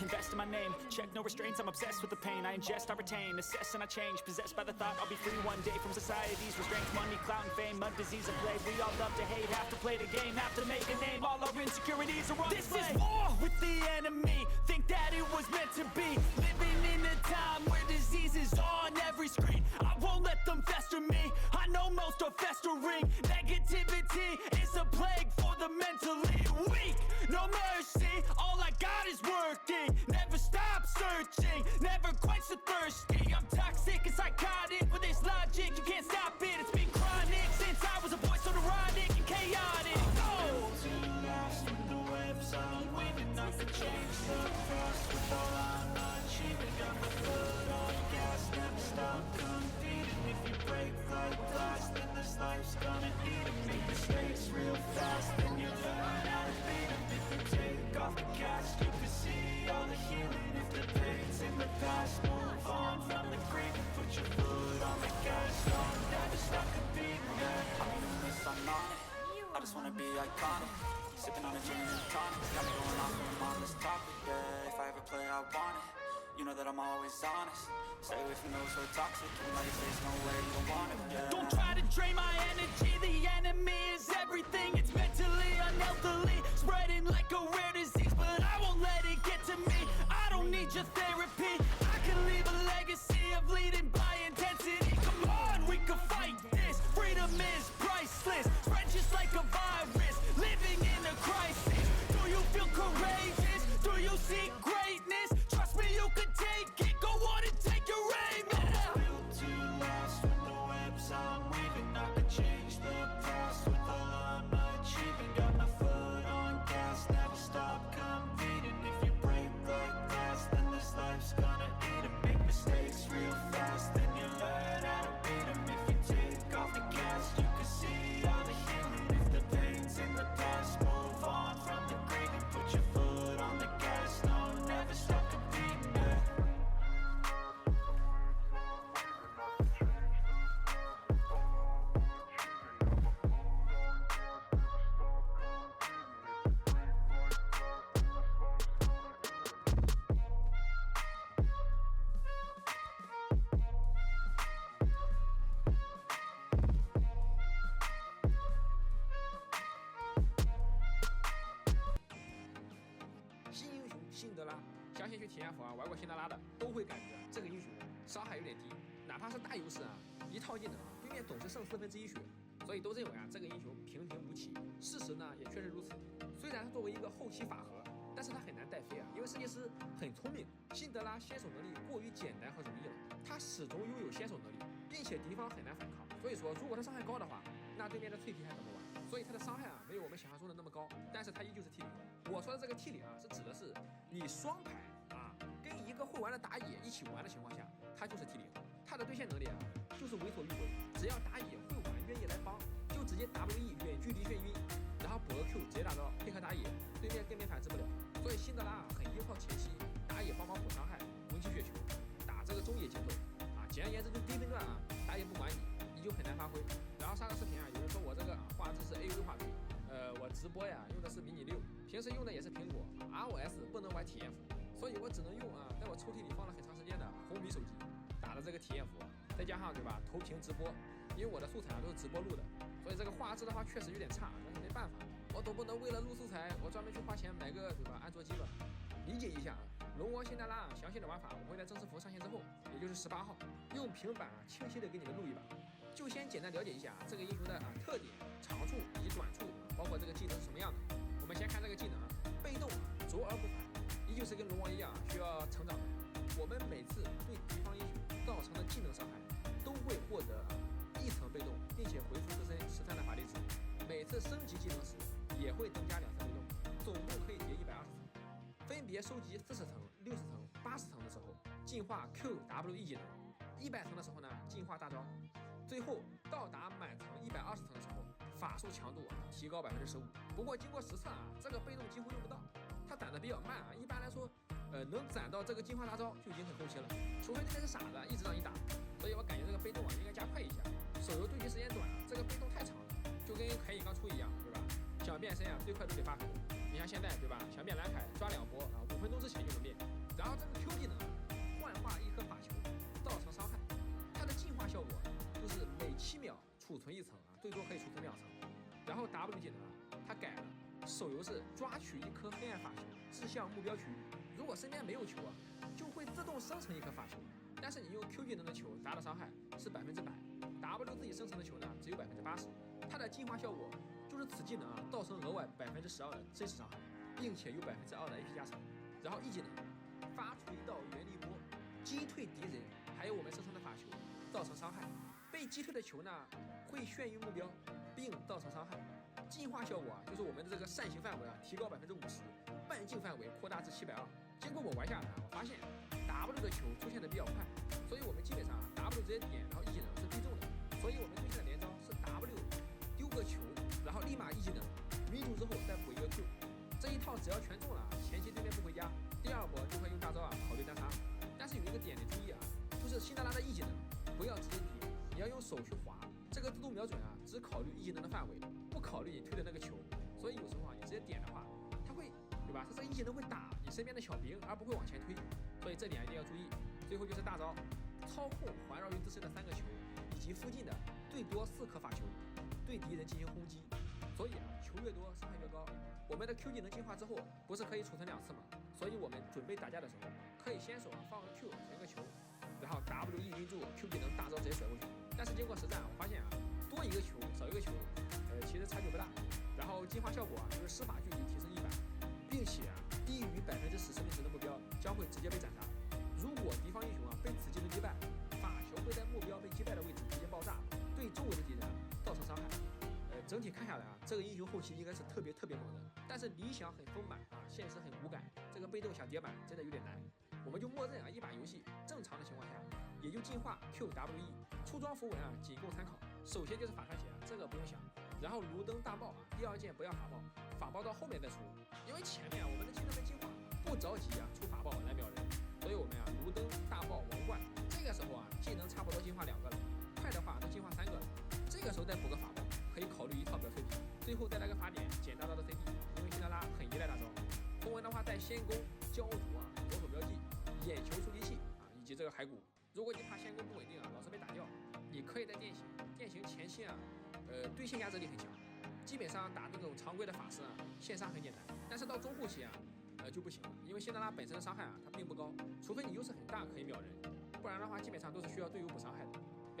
invest in my name. Check no restraints, I'm obsessed with the pain. I ingest, I retain, assess and I change. Possessed by the thought I'll be free one day from society's restraints. Money, clout and fame, mud, disease and plague. We all love to hate, have to play the game, have to make a name. All our insecurities are on display. This is war with the enemy. Think that it was meant to be. Living in a time where disease is on every screen. I won't let them fester me. I know most are festering. Negativity is a plague for the mentally weak. No mercy, all I got is working. Never stop searching, never quench the thirsty. I'm toxic and psychotic, with this logic you can't stop it. It's been chronic since I was a boy, so neurotic and chaotic. Built to last with the webs I'm weaving. I could change the past with all I'm achieving. Got my foot on gas, never stop competing. If you break like glass, then this life's gonna eat 'em. Make mistakes real fast, then you learn how to beat 'em. If you take off the gas, you can see all the healing. If the pain's in the past, move on from the grief and put your foot on the gas. Don't never stop competing, yeah. I'm on this, I'm on it. I just wanna be iconic. Sipping on a gin and tonic. Got me going off when I'm on this topic, yeah. If I ever play, I want it. You know that I'm always honest. Stay away from those who are toxic. And like there's no way you don't want it, yeah. Don't try to drain my energy. The enemy is everything. It's mentally, unhealthily spreading like a rare disease. But I won't let it get to me. I don't need your therapy. I can leave a legacy of leading by intensity. Come on, we can fight this. Freedom is priceless. Spread just like a virus. Living in a crisis. Do you feel courageous? Do you seek greatness? Trust me, you can take it. Go on and take your aim. Yeah. Built to last with the webs I'm weaving. I could change the past with all I'm achieving. Got my foot on gas, never stop competing. If you break like glass, then this life's gonna eat 'em. Make mistakes real fast, then you learn how to beat 'em. If you take off the gas, you can see all the healing. If the pain's in the past, move on from the grave and put your foot on the gas. No, never stop competing, yeah.新英雄辛德拉，相信去体验服玩过辛德拉的都会感觉这个英雄伤害有点低，哪怕是大优势一套技能对面总是剩1/4血，所以都认为这个英雄平平无奇。事实呢也确实如此。虽然他作为一个后期法核，但是他很难带飞因为设计师很聪明。辛德拉先手能力过于简单和容易了，他始终拥有先手能力，并且敌方很难反抗。所以说，如果他伤害高的话，那对面的脆皮还怎么玩？所以他的伤害没有我们想象中的那么高，但是他依旧是 T0。我说的这个 T0是指的是你双排跟一个会玩的打野一起玩的情况下，他就是 T0。他的对线能力就是为所欲为，只要打野会玩愿意来帮，就直接 WE 远距离眩晕，然后补个 Q 直接大招配合打野，对面根本反制不了。所以辛德拉很依靠前期打野帮忙补伤害，稳起血球，打这个中野节奏简而言之，就低分段打野不管你就很难发挥。然后上个视频有人说我这个画质是 AV 画质，我直播用的是迷你6，平时用的也是苹果 ROS 不能玩体验服，所以我只能用在我抽屉里放了很长时间的红米手机打的这个体验服，再加上对吧投屏直播，因为我的素材都是直播录的，所以这个画质的话确实有点差，但是没办法，我总不能为了录素材我专门去花钱买个对吧安卓机吧。理解一下龙王辛德拉详细的玩法我会在正式服上线之后，也就是18号用平板清晰的给你们录一把。就先简单了解一下这个英雄的特点、长处以及短处，包括这个技能是什么样的。我们先看这个技能被动卓而不凡，依旧是跟龙王一样需要成长的。我们每次对敌方英雄造成的技能伤害，都会获得1层被动，并且回复自身13的法力值。每次升级技能时也会增加2层被动，总共可以叠120层。分别收集40层、60层、80层的时候，进化 QWE 技能；100层的时候呢，进化大招。最后到达满层120层的时候，法术强度提高15%。不过经过实测这个被动几乎用不到，它攒的比较慢一般来说，能攒到这个进化大招就已经很后期了，除非对面是傻子一直让你打。所以我感觉这个被动应该加快一下。手游对局时间短这个被动太长了，就跟凯隐刚出一样，对吧？想变身最快都得8分钟。你像现在对吧，想变蓝凯抓2波5分钟之前就能变。成1层啊，最多可以储存2层。然后 W 技能啊，它改了，手游是抓取一颗黑暗法球，掷向目标区域。如果身边没有球啊，就会自动生成一颗法球。但是你用 Q 技能的球砸的伤害是100%，W 自己生成的球呢只有80%。它的进化效果就是此技能啊造成额外12%的真实伤害，并且有2%的 AP 加成。然后 E 技能发出一道原力波，击退敌人还有我们生成的法球，造成伤害。被击退的球呢会眩晕目标，并造成伤害。进化效果啊就是我们的这个扇形范围啊提高50%，半径范围扩大至720。经过我玩下来，我发现 W 的球出现的比较快，所以我们基本上 W 直接点，然后 E 技能是必中的。所以我们对线的连招是 W 丢个球，然后立马 E 技能晕住之后再补一个 Q。这一套只要全中了，前期对面不回家，第2波就会用大招啊考虑单杀。但是有一个点得注意啊，就是辛德拉的 E 技能不要直接点，你要用手去划。这个自动瞄准啊，只考虑 E 技能的范围，不考虑你推的那个球。所以有时候啊，你直接点的话，它会，对吧？它这个 E 技能会打你身边的小兵，而不会往前推。所以这点一定要注意。最后就是大招，操控环绕于自身的3个球，以及附近的最多4颗法球，对敌人进行轰击。所以啊，球越多伤害越高。我们的 Q 技能进化之后，不是可以储存2次吗？所以我们准备打架的时候，可以先手啊放个 Q 存个球，然后 W 一晕住 Q 技能大招直接甩过去。但是经过实战，我发现啊，多一个球少一个球，其实差距不大。然后进化效果啊，就是施法距离提升100，并且啊低于10%生命值的目标将会直接被斩杀。如果敌方英雄啊被此技能击败，法球会在目标被击败的位置直接爆炸，对周围的敌人造成伤害。整体看下来啊，这个英雄后期应该是特别猛的，但是理想很丰满啊，现实很骨感，这个被动想叠满真的有点难。我们就默认啊，一把游戏正常的情况下，也就进化 QWE， 出装符文啊仅供参考。首先就是法穿鞋，这个不用想，然后卢登大爆啊，第2件不要法爆，法爆到后面再出，因为前面啊我们的技能没进化，不着急啊出法爆来秒人，所以我们啊卢登大爆王冠，这个时候啊技能差不多进化2个了，快的话都进化3个了，这个时候再补个法爆。可以考虑一套表 CP， 最后再来个法典捡大招的 CD， 因为辛德拉很依赖大招。符文的话带仙弓、焦灼啊、左手标记、眼球出击器啊，以及这个骸骨。如果你怕仙弓不稳定啊，老是被打掉，你可以带电刑。电刑前期啊，对线压制力很强，基本上打那种常规的法师啊，线杀很简单。但是到中后期啊，就不行了，因为辛德拉本身的伤害啊，它并不高，除非你优势很大可以秒人，不然的话基本上都是需要队友补伤害的。